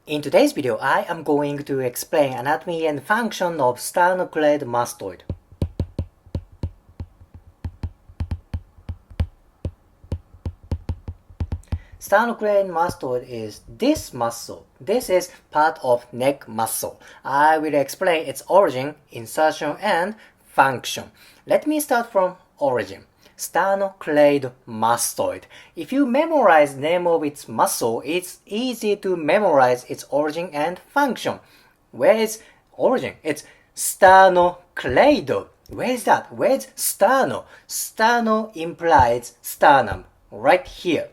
In today's video, I am going to explain anatomy and function of sternocleidomastoid. Sternocleidomastoid is this muscle. This is part of neck muscle. I will explain its origin, insertion, and function. Let me start from origin. Sternocleidomastoid. If you memorize the name of its muscle, it's easy to memorize its origin and function. Where is origin? It's sternocleido. Where is that? Where's sterno? Sterno implies sternum. Right here.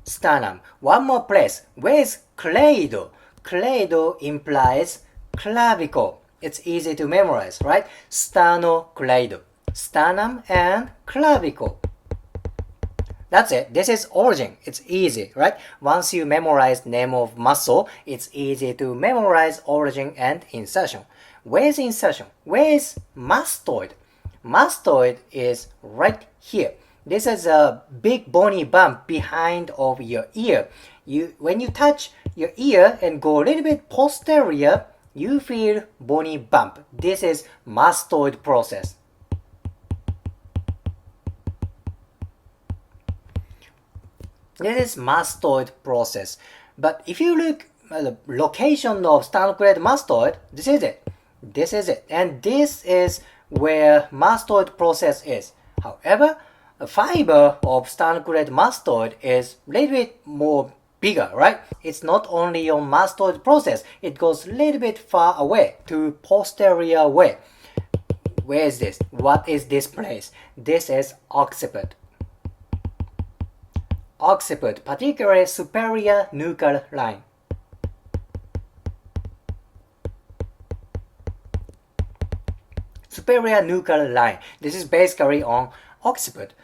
Sternum. One more place. Where is cleido? Cleido implies clavicle. It's easy to memorize, right? Sternocleido. Sternum and clavicle. That's it. This is origin. It's easy, right? Once you memorize name of muscle, it's easy to memorize origin and insertion. Where is insertion? Where is mastoid? Mastoid is right here. This is a big bony bump behind of your ear. When you touch your ear and go a little bit posterior, you feel bony bump. This is mastoid process. This is mastoid process. But if you look at the location of sternocleidomastoid, this is it. This is it. And this is where mastoid process is. However, a fiber of sternocleidomastoid is a little bit more bigger, right? It's not only on mastoid process, it goes a little bit far away to posterior way. Where is this? What is this place? This is occiput. Occiput, particularly superior nuchal line. Superior nuchal line. This is basically on occiput.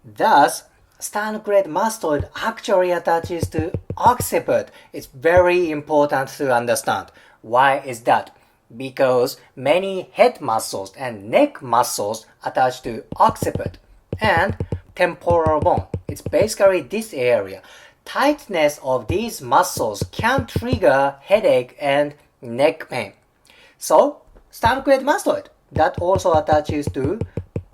Thus, sternocleidomastoid actually attaches to occiput. It's very important to understand. Why is that? Because many head muscles and neck muscles attach to occiput and temporal bone. It's basically this area. Tightness of these muscles can trigger headache and neck pain. So, sternocleidomastoid that also attaches to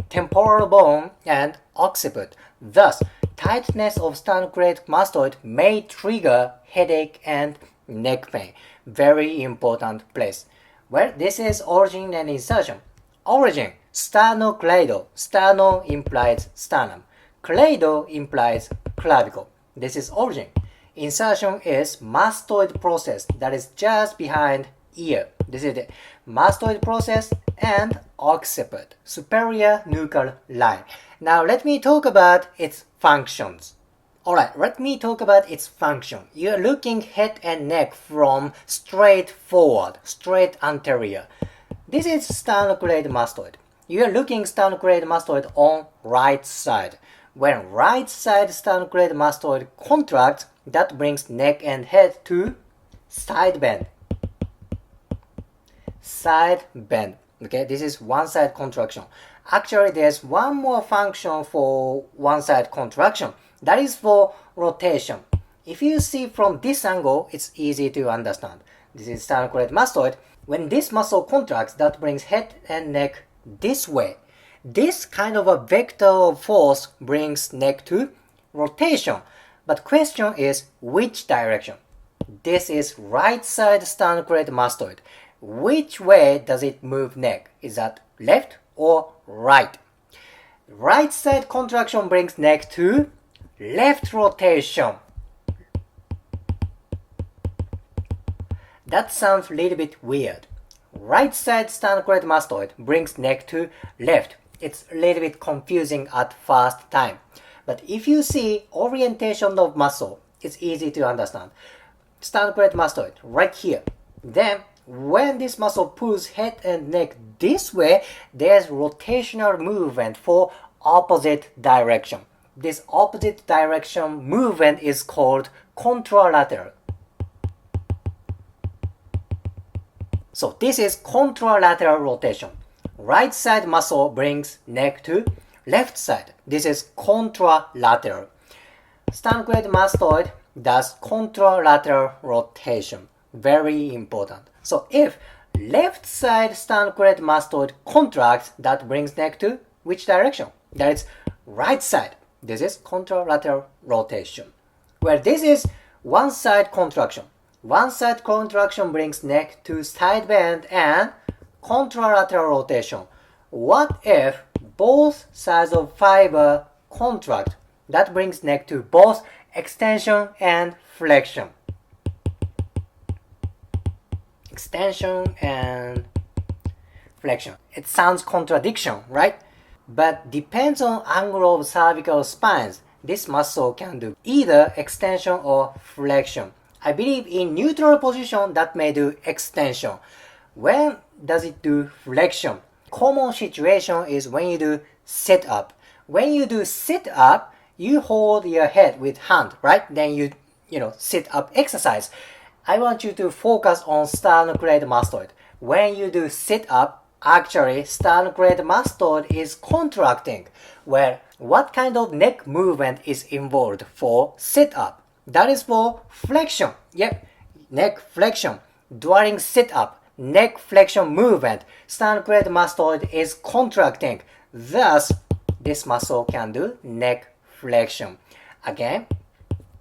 temporal bone and occiput. Thus, tightness of sternocleidomastoid may trigger headache and neck pain. Very important place. Well, this is origin and insertion. Origin, sternocleido. Sterno implies sternum. Cleido implies clavicle. This is origin. Insertion is mastoid process that is just behind ear. This is it. Mastoid process and occiput, superior nuchal line. Now let me talk about its functions. Alright, let me talk about its function. You're looking head and neck from straight forward, straight anterior. This is sternocleidomastoid. You're looking sternocleidomastoid on right side. When right side sternocleidomastoid contracts, that brings neck and head to side bend. Side bend. Okay, this is one side contraction. Actually, there's one more function for one side contraction. That is for rotation. If you see from this angle, it's easy to understand. This is sternocleidomastoid. When this muscle contracts, that brings head and neck this way. This kind of a vector of force brings neck to rotation. But question is, which direction? This is right side sternocleidomastoid. Which way does it move neck? Is that left or right? Right side contraction brings neck to left rotation. That sounds a little bit weird. Right side sternocleidomastoid brings neck to left. It's a little bit confusing at first time. But if you see orientation of muscle, it's easy to understand. Sternocleidomastoid right here. Then when this muscle pulls head and neck this way, there's rotational movement for opposite direction. This opposite direction movement is called contralateral. So this is contralateral rotation. Right side muscle brings neck to left side. This is contralateral. Sternocleidomastoid does contralateral rotation. Very important. So if left side sternocleidomastoid contracts, that brings neck to which direction? That is right side. This is contralateral rotation. Where this is one side contraction. One side contraction brings neck to side bend and contralateral rotation. What if both sides of fiber contract? That brings neck to both extension and flexion. Extension and flexion. It sounds contradiction, right? But depends on angle of cervical spines. This muscle can do either extension or flexion. I believe in neutral position that may do extension. When does it do flexion? Common situation is when you do sit up. When you do sit up, you hold your head with hand, right? Then you sit up exercise. I want you to focus on sternocleidomastoid. When you do sit up, actually sternocleidomastoid is contracting. Where what kind of neck movement is involved for sit up? That is for flexion. Yep, neck flexion. During sit up, neck flexion movement, sternocleidomastoid is contracting. Thus, this muscle can do neck flexion. Again,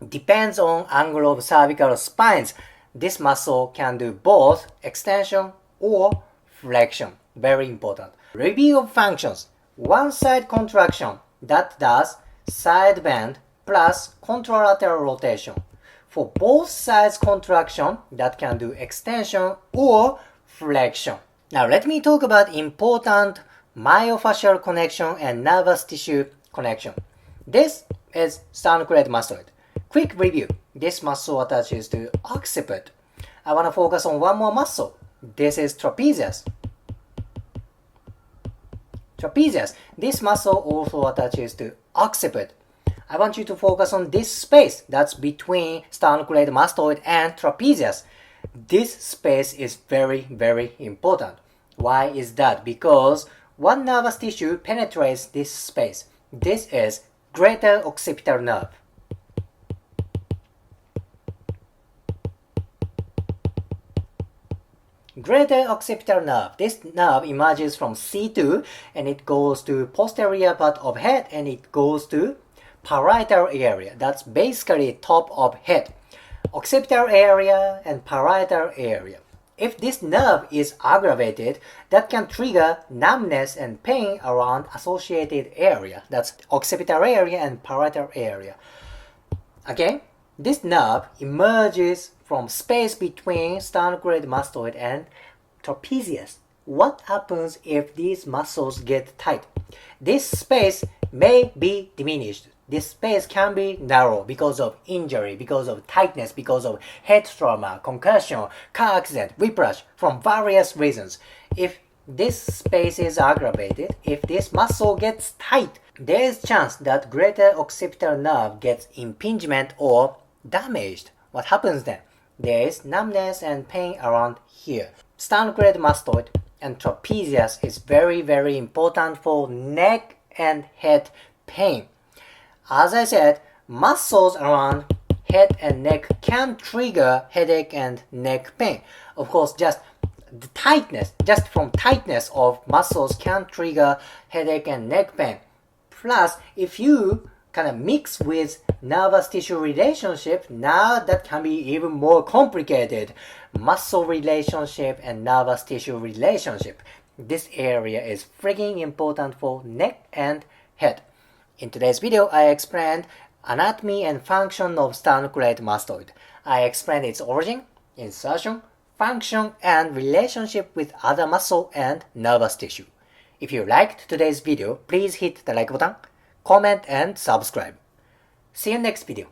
depends on angle of cervical spines. This muscle can do both extension or flexion. Very important. Review of functions. One side contraction that does side bend plus contralateral rotation. For both sides contraction that can do extension or flexion. Now let me talk about important myofascial connection and nervous tissue connection. This is sternocleidomastoid. Quick review. This muscle attaches to occiput. I want to focus on one more muscle. This is trapezius. Trapezius. This muscle also attaches to occiput. I want you to focus on this space that's between sternocleidomastoid and trapezius. This space is very, very important. Why is that? Because one nervous tissue penetrates this space. This is greater occipital nerve. Greater occipital nerve. This nerve emerges from C2 and it goes to posterior part of head and it goes to parietal area. That's basically top of head. Occipital area and parietal area. If this nerve is aggravated, that can trigger numbness and pain around associated area. That's occipital area and parietal area. Again, this nerve emerges from space between sternocleidomastoid and trapezius. What happens if these muscles get tight? This space may be diminished. This space can be narrow because of injury, because of tightness, because of head trauma, concussion, car accident, whiplash, from various reasons. If this space is aggravated, if this muscle gets tight, there is chance that greater occipital nerve gets impingement or damaged. What happens then? There is numbness and pain around here. Sternocleidomastoid and trapezius is very, very important for neck and head pain. As I said, muscles around head and neck can trigger headache and neck pain. Of course, just from tightness of muscles can trigger headache and neck pain. Plus, if you kind of mix with nervous tissue relationship, now that can be even more complicated. Muscle relationship and nervous tissue relationship. This area is freaking important for neck and head. In today's video, I explained anatomy and function of sternocleidomastoid. I explained its origin, insertion, function, and relationship with other muscle and nervous tissue. If you liked today's video, please hit the like button, comment, and subscribe. See you next video.